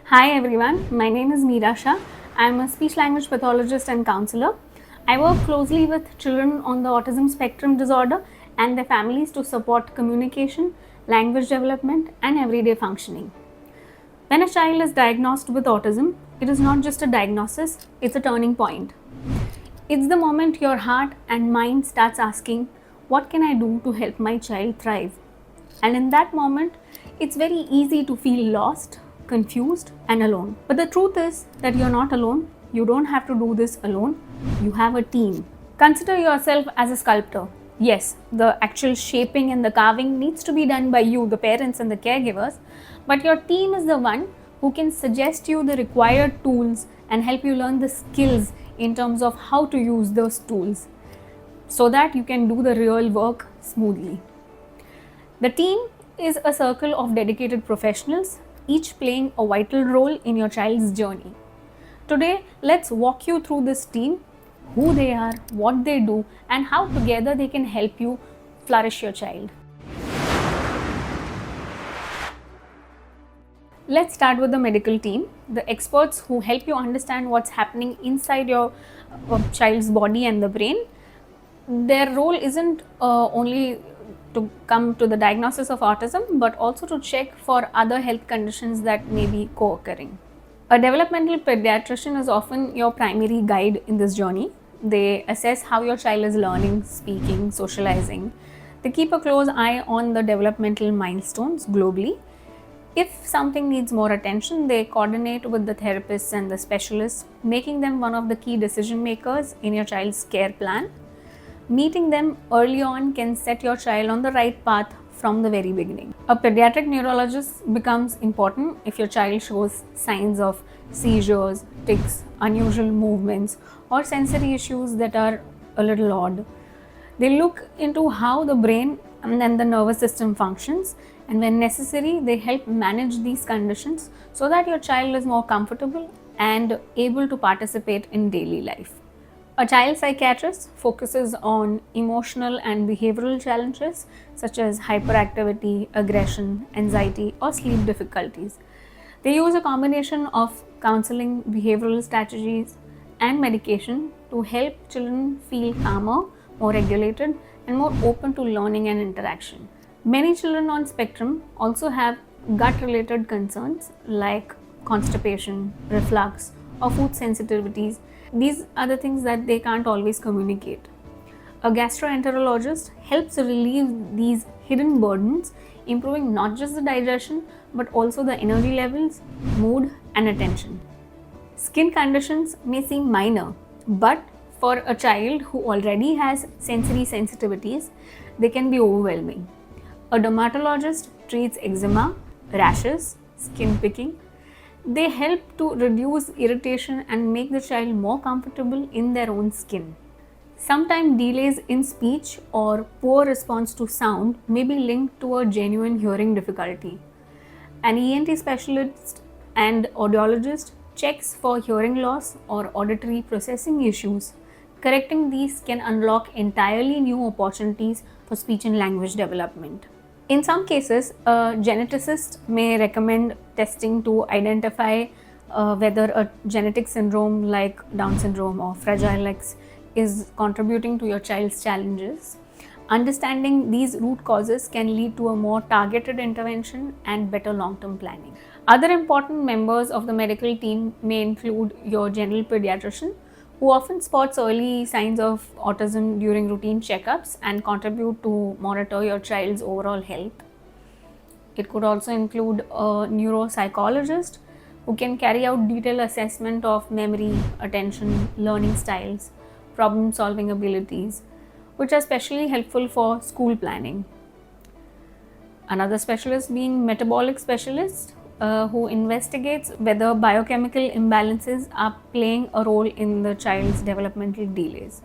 Hi everyone, my name is Meera Shah. I am a speech language pathologist and counselor. I work closely with children on the autism spectrum disorder and their families to support communication, language development, and everyday functioning. When a child is diagnosed with autism, it is not just a diagnosis, it's a turning point. It's the moment your heart and mind starts asking, what can I do to help my child thrive? And in that moment, it's very easy to feel lost, confused, and alone. But the truth is that you're not alone. You don't have to do this alone. You have a team. Consider yourself as a sculptor. Yes, the actual shaping and the carving needs to be done by you, the parents and the caregivers, but your team is the one who can suggest you the required tools and help you learn the skills in terms of how to use those tools so that you can do the real work smoothly. The team is a circle of dedicated professionals, each playing a vital role in your child's journey. Today, let's walk you through this team, who they are, what they do, and how together they can help you flourish your child. Let's start with the medical team, the experts who help you understand what's happening inside your child's body and the brain. Their role isn't only to come to the diagnosis of autism, but also to check for other health conditions that may be co-occurring. A developmental pediatrician is often your primary guide in this journey. They assess how your child is learning, speaking, socializing. They keep a close eye on the developmental milestones globally. If something needs more attention, they coordinate with the therapists and the specialists, making them one of the key decision makers in your child's care plan. Meeting them early on can set your child on the right path from the very beginning. A pediatric neurologist becomes important if your child shows signs of seizures, tics, unusual movements, or sensory issues that are a little odd. They look into how the brain and then the nervous system functions, and when necessary, they help manage these conditions so that your child is more comfortable and able to participate in daily life. A child psychiatrist focuses on emotional and behavioral challenges such as hyperactivity, aggression, anxiety, or sleep difficulties. They use a combination of counseling, behavioral strategies, and medication to help children feel calmer, more regulated, and more open to learning and interaction. Many children on spectrum also have gut-related concerns like constipation, reflux, or food sensitivities. These are the things that they can't always communicate. A gastroenterologist helps relieve these hidden burdens, improving not just the digestion but also the energy levels, mood, and attention. Skin conditions may seem minor, but for a child who already has sensory sensitivities, they can be overwhelming. A dermatologist treats eczema, rashes, skin picking. They help to reduce irritation and make the child more comfortable in their own skin. Sometimes delays in speech or poor response to sound may be linked to a genuine hearing difficulty. An ENT specialist and audiologist checks for hearing loss or auditory processing issues. Correcting these can unlock entirely new opportunities for speech and language development. In some cases, a geneticist may recommend testing to identify whether a genetic syndrome like Down syndrome or Fragile X is contributing to your child's challenges. Understanding these root causes can lead to a more targeted intervention and better long-term planning. Other important members of the medical team may include your general pediatrician, who often spots early signs of autism during routine checkups and contribute to monitor your child's overall health. It could also include a neuropsychologist who can carry out detailed assessment of memory, attention, learning styles, problem-solving abilities, which are especially helpful for school planning. Another specialist being metabolic specialist, who investigates whether biochemical imbalances are playing a role in the child's developmental delays.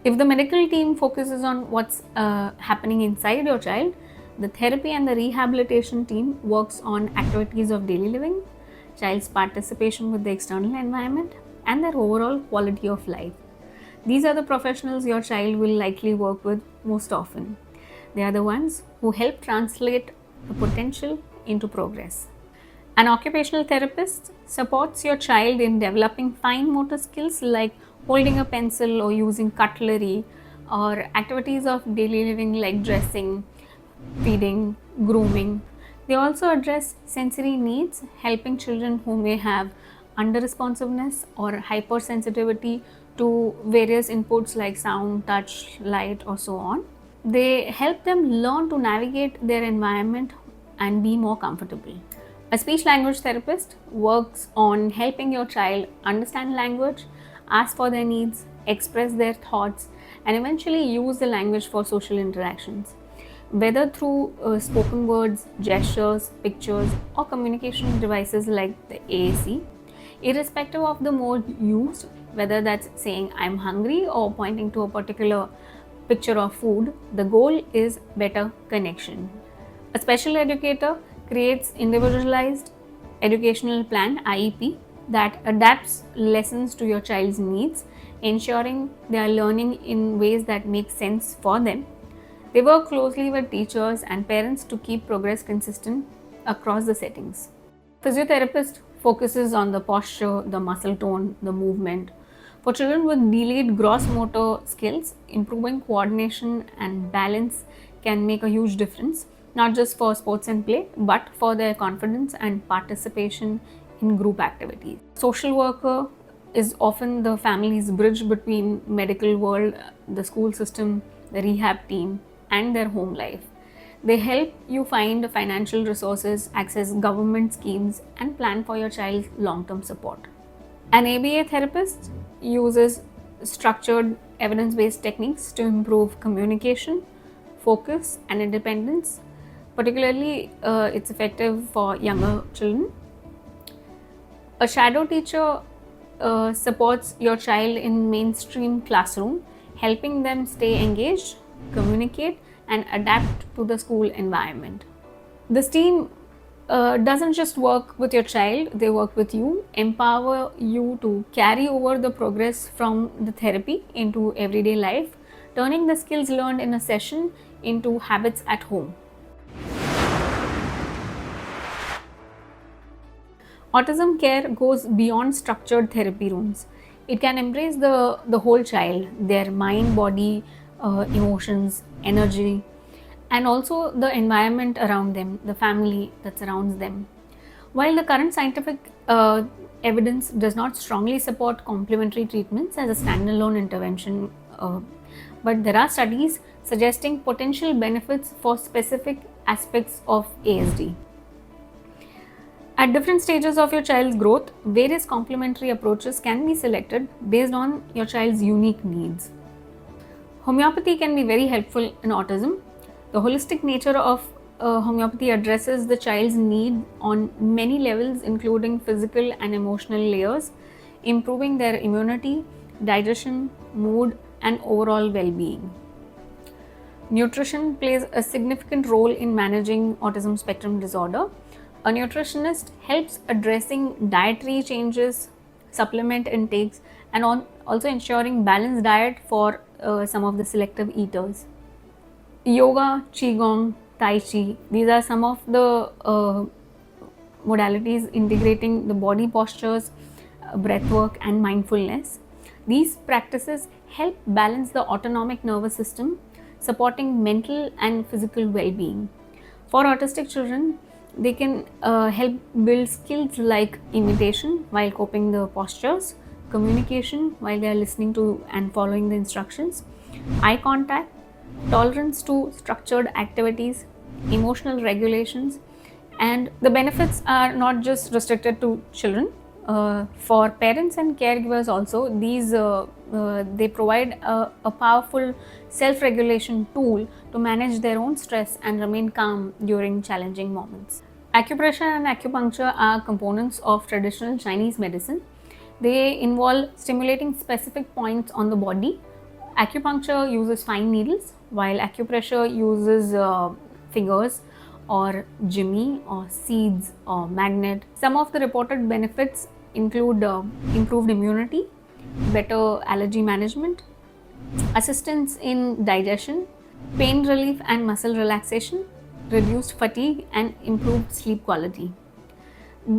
If the medical team focuses on what's happening inside your child, the therapy and the rehabilitation team works on activities of daily living, child's participation with the external environment, and their overall quality of life. These are the professionals your child will likely work with most often. They are the ones who help translate the potential into progress. An occupational therapist supports your child in developing fine motor skills like holding a pencil or using cutlery, or activities of daily living like dressing, feeding, grooming. They also address sensory needs, helping children who may have under-responsiveness or hypersensitivity to various inputs like sound, touch, light, or so on. They help them learn to navigate their environment and be more comfortable. A speech language therapist works on helping your child understand language, ask for their needs, express their thoughts, and eventually use the language for social interactions. Whether through spoken words, gestures, pictures, or communication devices like the AAC, irrespective of the mode used, whether that's saying I'm hungry or pointing to a particular picture of food, the goal is better connection. A special educator creates individualized educational plan IEP that adapts lessons to your child's needs, ensuring they are learning in ways that make sense for them. They work closely with teachers and parents to keep progress consistent across the settings. Physiotherapist focuses on the posture, the muscle tone, the movement. For children with delayed gross motor skills, improving coordination and balance can make a huge difference, not just for sports and play, but for their confidence and participation in group activities. Social worker is often the family's bridge between medical world, the school system, the rehab team, and their home life. They help you find financial resources, access government schemes, and plan for your child's long-term support. An ABA therapist uses structured evidence-based techniques to improve communication, focus, and independence. Particularly, it's effective for younger children. A shadow teacher supports your child in mainstream classroom, helping them stay engaged, communicate, and adapt to the school environment. This team doesn't just work with your child, they work with you, empower you to carry over the progress from the therapy into everyday life, turning the skills learned in a session into habits at home. Autism care goes beyond structured therapy rooms. It can embrace the whole child, their mind, body, emotions, energy, and also the environment around them, the family that surrounds them. While the current scientific evidence does not strongly support complementary treatments as a standalone intervention, but there are studies suggesting potential benefits for specific aspects of ASD. At different stages of your child's growth, various complementary approaches can be selected based on your child's unique needs. Homeopathy can be very helpful in autism. The holistic nature of homeopathy addresses the child's need on many levels, including physical and emotional layers, improving their immunity, digestion, mood, and overall well-being. Nutrition plays a significant role in managing autism spectrum disorder. A nutritionist helps addressing dietary changes, supplement intakes, and also ensuring balanced diet for some of the selective eaters. Yoga, Qigong, Tai Chi, these are some of the modalities integrating the body postures, breath work, and mindfulness. These practices help balance the autonomic nervous system, supporting mental and physical well-being. For autistic children, they can help build skills like imitation while copying the postures, communication while they are listening to and following the instructions, eye contact, tolerance to structured activities, emotional regulations, and the benefits are not just restricted to children. For parents and caregivers also, these they provide a powerful self-regulation tool to manage their own stress and remain calm during challenging moments. Acupressure and acupuncture are components of traditional Chinese medicine. They involve stimulating specific points on the body. Acupuncture uses fine needles, while acupressure uses fingers or jimmy or seeds or magnet. Some of the reported benefits include improved immunity, better allergy management, assistance in digestion, pain relief and muscle relaxation, reduced fatigue, and improved sleep quality.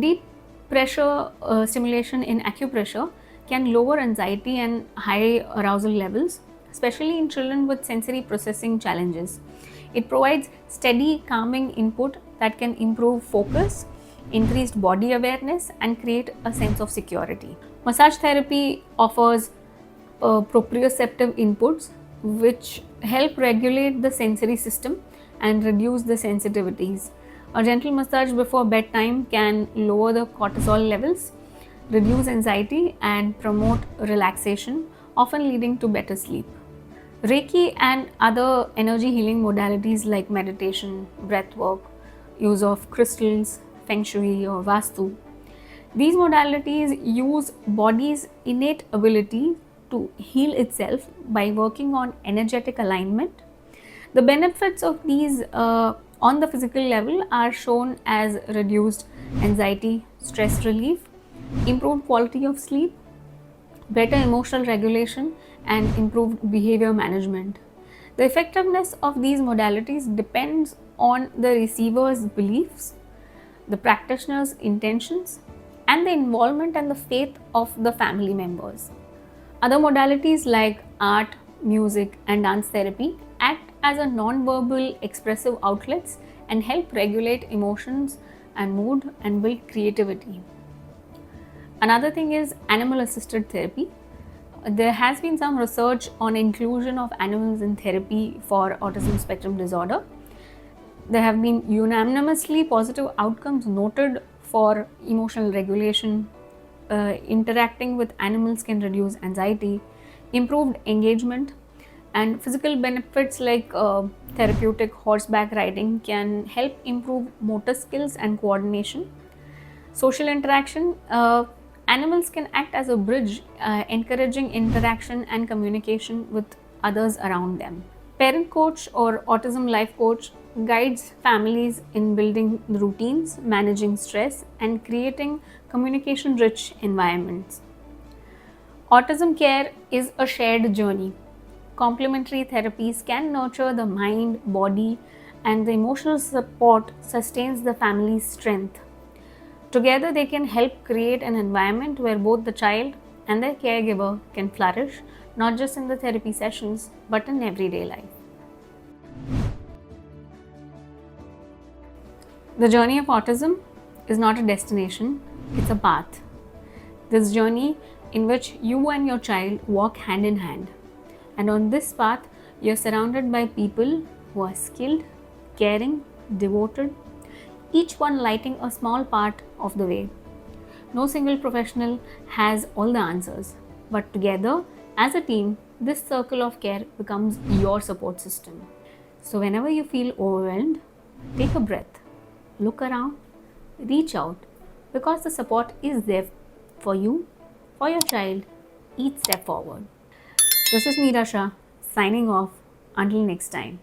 Deep pressure stimulation in acupressure can lower anxiety and high arousal levels, especially in children with sensory processing challenges. It provides steady, calming input that can improve focus, increased body awareness, and create a sense of security. Massage therapy offers proprioceptive inputs which help regulate the sensory system and reduce the sensitivities. A gentle massage before bedtime can lower the cortisol levels, reduce anxiety, and promote relaxation, often leading to better sleep. Reiki and other energy healing modalities like meditation, breath work, use of crystals, feng shui, or vastu. These modalities use body's innate ability to heal itself by working on energetic alignment. The benefits of these on the physical level are shown as reduced anxiety, stress relief, improved quality of sleep, better emotional regulation, and improved behavior management. The effectiveness of these modalities depends on the receiver's beliefs, the practitioner's intentions, and the involvement and the faith of the family members. Other modalities like art, music, and dance therapy act as a non-verbal expressive outlets and help regulate emotions and mood and build creativity. Another thing is animal assisted therapy. There has been some research on inclusion of animals in therapy for autism spectrum disorder. There have been unanimously positive outcomes noted for emotional regulation. Interacting with animals can reduce anxiety, improved engagement, and physical benefits like therapeutic horseback riding can help improve motor skills and coordination. Social interaction, animals can act as a bridge, encouraging interaction and communication with others around them. Parent coach or autism life coach guides families in building routines, managing stress, and creating communication rich environments. Autism care is a shared journey. Complementary therapies can nurture the mind, body, and the emotional support sustains the family's strength. Together, they can help create an environment where both the child and their caregiver can flourish, not just in the therapy sessions, but in everyday life. The journey of autism is not a destination, it's a path. This journey in which you and your child walk hand in hand. And on this path, you're surrounded by people who are skilled, caring, devoted, each one lighting a small part of the way. No single professional has all the answers, but together, as a team, this circle of care becomes your support system. So whenever you feel overwhelmed, take a breath, look around, reach out, because the support is there for you, for your child, each step forward. This is Meera Shah, signing off. Until next time.